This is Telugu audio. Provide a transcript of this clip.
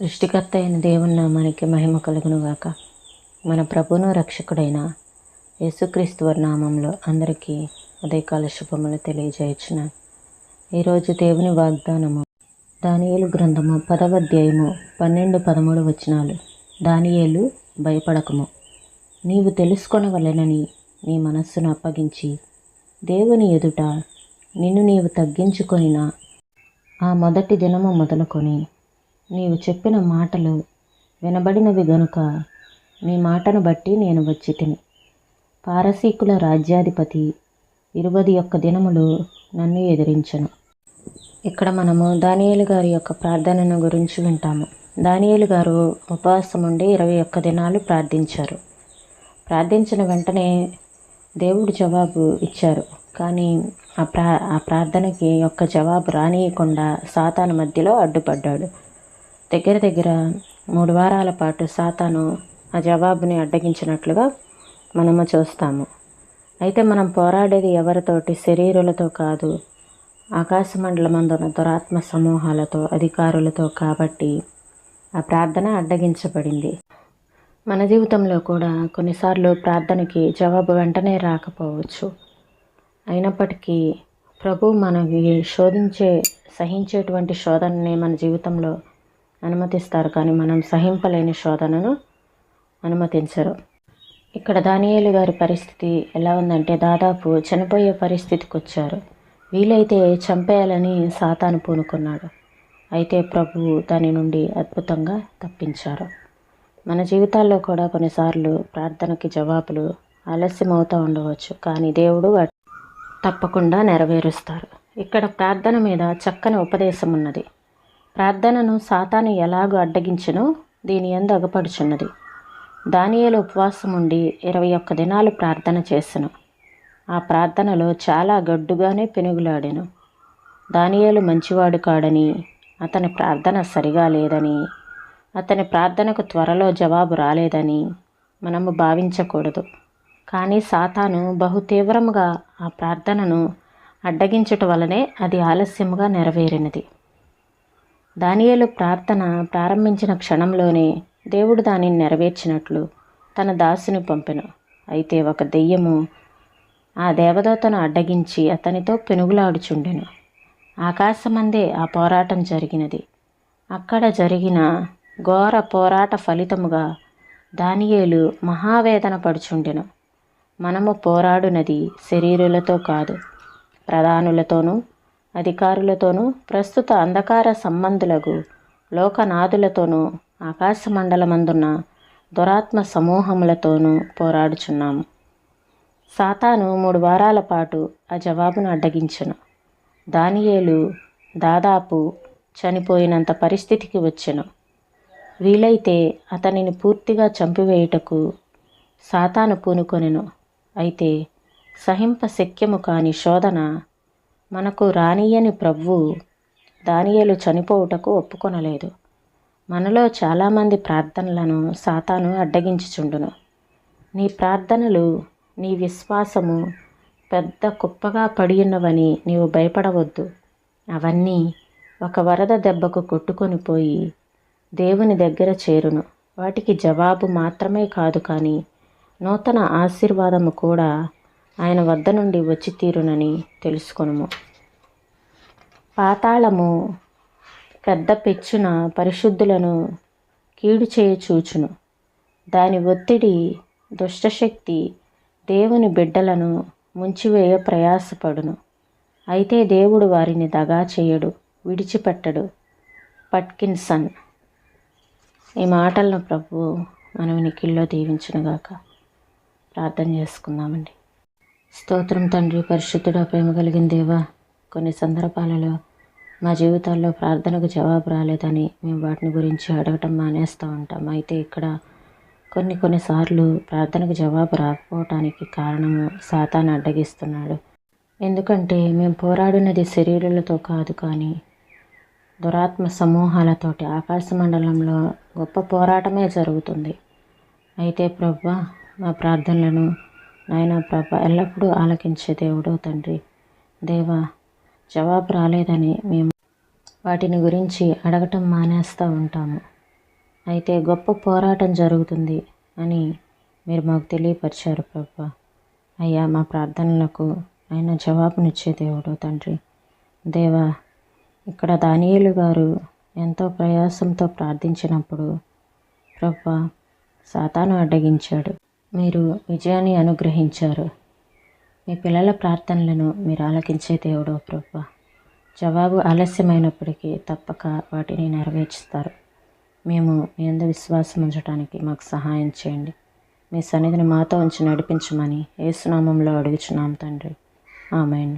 సృష్టికర్త అయిన దేవుని నామానికి మహిమ కలుగునుగాక. మన ప్రభువును రక్షకుడైన యేసుక్రీస్తు వారి నామంలో అందరికీ ఉదయకాల శుభములు తెలియజేయుచున్నాను. ఈరోజు దేవుని వాగ్దానము దానియేలు గ్రంథము 10వ అధ్యాయము 12-13 వచనాలు. దానియేలు, భయపడకము, నీవు తెలుసుకొనవలెనని నీ మనస్సును అప్పగించి దేవుని ఎదుట నిన్ను నీవు తగ్గించుకొనిన ఆ మొదటి దినము మొదలుకొని నీవు చెప్పిన మాటలు వినబడినవి గనుక నీ మాటను బట్టి నేను వచ్చి తిని. పారసీకుల రాజ్యాధిపతి 21 దినములు నన్ను ఎదిరించెను. ఇక్కడ మనము దానియేలు గారి యొక్క ప్రార్థనను గురించి వింటాము. దానియేలు గారు ఉపవాసం ఉండి 21 దినాలు ప్రార్థించారు. ప్రార్థించిన వెంటనే దేవుడు జవాబు ఇచ్చారు. కానీ ఆ ప్రార్థనకి యొక్క జవాబు రానియకుండా సాతాను మధ్యలో అడ్డుపడ్డాడు. దగ్గర 3 వారాల పాటు సాతాను ఆ జవాబుని అడ్డగించినట్లుగా మనము చూస్తాము. అయితే మనం పోరాడేది ఎవరితోటి? శరీరులతో కాదు, ఆకాశమండలమందున దురాత్మ సమూహాలతో, అధికారులతో. కాబట్టి ఆ ప్రార్థన అడ్డగించబడింది. మన జీవితంలో కూడా కొన్నిసార్లు ప్రార్థనకి జవాబు వెంటనే రాకపోవచ్చు. అయినప్పటికీ ప్రభు మనకి సహించేటువంటి శోధనని మన జీవితంలో అనుమతిస్తారు, కానీ మనం సహింపలేని శోధనను అనుమతించరు. ఇక్కడ దానియేలు గారి పరిస్థితి ఎలా ఉందంటే, దాదాపు చనిపోయే పరిస్థితికి వచ్చారు. వీలైతే చంపేయాలని సాతాను పూనుకున్నాడు. అయితే ప్రభువు దాని నుండి అద్భుతంగా తప్పించారు. మన జీవితాల్లో కూడా కొన్నిసార్లు ప్రార్థనకి జవాబులు ఆలస్యం అవుతూ ఉండవచ్చు, కానీ దేవుడు తప్పకుండా నెరవేరుస్తారు. ఇక్కడ ప్రార్థన మీద చక్కని ఉపదేశం ఉన్నది. ప్రార్థనను సాతాను ఎలాగో అడ్డగించునో దీని యందు అగపడుచున్నది. దానియేలు ఉపవాసం ఉండి 21 దినాలు ప్రార్థన చేసెను. ఆ ప్రార్థనలో చాలా గడ్డుగానే పెనుగులాడెను. దానియేలు మంచివాడు కాడని, అతని ప్రార్థన సరిగా లేదని, అతని ప్రార్థనకు త్వరలో జవాబు రాలేదని మనము భావించకూడదు. కానీ సాతాను బహు తీవ్రముగా ఆ ప్రార్థనను అడ్డగించుట వలనే అది ఆలస్యముగా నెరవేరినది. దానియేలు ప్రార్థన ప్రారంభించిన క్షణంలోనే దేవుడు దానిని నెరవేర్చినట్లు తన దాసుని పంపెను. అయితే ఒక దెయ్యము ఆ దేవదూతను అడ్డగించి అతనితో పెనుగులాడుచుండెను. ఆకాశమందే ఆ పోరాటం జరిగినది. అక్కడ జరిగిన ఘోర పోరాట ఫలితముగా దానియేలు మహావేదన పడుచుండెను. మనము పోరాడునది శరీరులతో కాదు, ప్రధానులతోనూ అధికారులతోనూ, ప్రస్తుత అంధకార సంబంధులకు లోకనాథులతోనూ, ఆకాశమండలమందున్న దురాత్మ సమూహములతోనూ పోరాడుచున్నాము. సాతాను 3 వారాల పాటు ఆ జవాబును అడ్డగించెను. దానియేలు దాదాపు చనిపోయినంత పరిస్థితికి వచ్చెను. వీలైతే అతనిని పూర్తిగా చంపివేయుటకు సాతాను పూనుకొనెను. అయితే సహింప శక్యము కాని శోధన మనకు రానియని ప్రభువు దానియేలు చనిపోవుటకు ఒప్పుకొనలేదు. మనలో చాలామంది ప్రార్థనలను సాతాను అడ్డగించుచుండును. నీ ప్రార్థనలు, నీ విశ్వాసము పెద్ద కుప్పగా పడియున్నవని నీవు భయపడవద్దు. అవన్నీ ఒక వరద దెబ్బకు కొట్టుకొని పోయి దేవుని దగ్గర చేరును. వాటికి జవాబు మాత్రమే కాదు, కానీ నూతన ఆశీర్వాదము కూడా ఆయన వద్ద నుండి వచ్చి తీరునని తెలుసుకొనుము. పాతాళము పెద్ద పెచ్చున పరిశుద్ధులను కీడు చేయచూచును. దాని ఒత్తిడి దుష్టశక్తి దేవుని బిడ్డలను ముంచివేయ ప్రయాసపడును. అయితే దేవుడు వారిని దగా చేయడు, విడిచిపెట్టడు. పట్కిన్సన్. ఈ మాటలను ప్రభువు మన వినికిల్లో దీవించునుగాక. ప్రార్థన చేసుకుందామండి. స్తోత్రం తండ్రి, పరిశుద్ధుడా, ప్రేమ కలిగిన దేవా, కొన్ని సందర్భాలలో మా జీవితాల్లో ప్రార్థనకు జవాబు రాలేదని మేము వాటిని గురించి అడగటం మానేస్తూ ఉంటాం. అయితే ఇక్కడ కొన్నిసార్లు ప్రార్థనకు జవాబు రాకపోవటానికి కారణము సాతాను అడ్డగిస్తున్నాడు. ఎందుకంటే మేము పోరాడినది శరీరులతో కాదు, కానీ దురాత్మ సమూహాలతోటి. ఆకాశమండలంలో గొప్ప పోరాటమే జరుగుతుంది. అయితే ప్రభువా, మా ప్రార్థనలను నాయనా ప్రభా ఎల్లప్పుడూ ఆలకించే దేవుడు తండ్రి. దేవా, జవాబు రాలేదని మేము వాటిని గురించి అడగటం మానేస్తూ ఉంటాము. అయితే గొప్ప పోరాటం జరుగుతుంది అని మీరు మాకు తెలియపరిచారు ప్రభా. అయ్యా, మా ప్రార్థనలకు ఆయన జవాబునిచ్చే దేవుడు తండ్రి. దేవా, ఇక్కడ దానియేలు గారు ఎంతో ప్రయాసంతో ప్రార్థించినప్పుడు ప్రభా సాతాను అడ్డగించాడు, మీరు విజయాన్ని అనుగ్రహించారు. మీ పిల్లల ప్రార్థనలను మీరు ఆలకించే దేవుడు ప్రభా. జవాబు ఆలస్యమైనప్పటికీ తప్పక వాటిని నెరవేర్చుతారు. మేము మీ యందు విశ్వాసం ఉంచడానికి మాకు సహాయం చేయండి. మీ సన్నిధిని మాతో ఉంచి నడిపించమని యేసు నామములో అడుగుచున్నాం తండ్రి. ఆమేన్.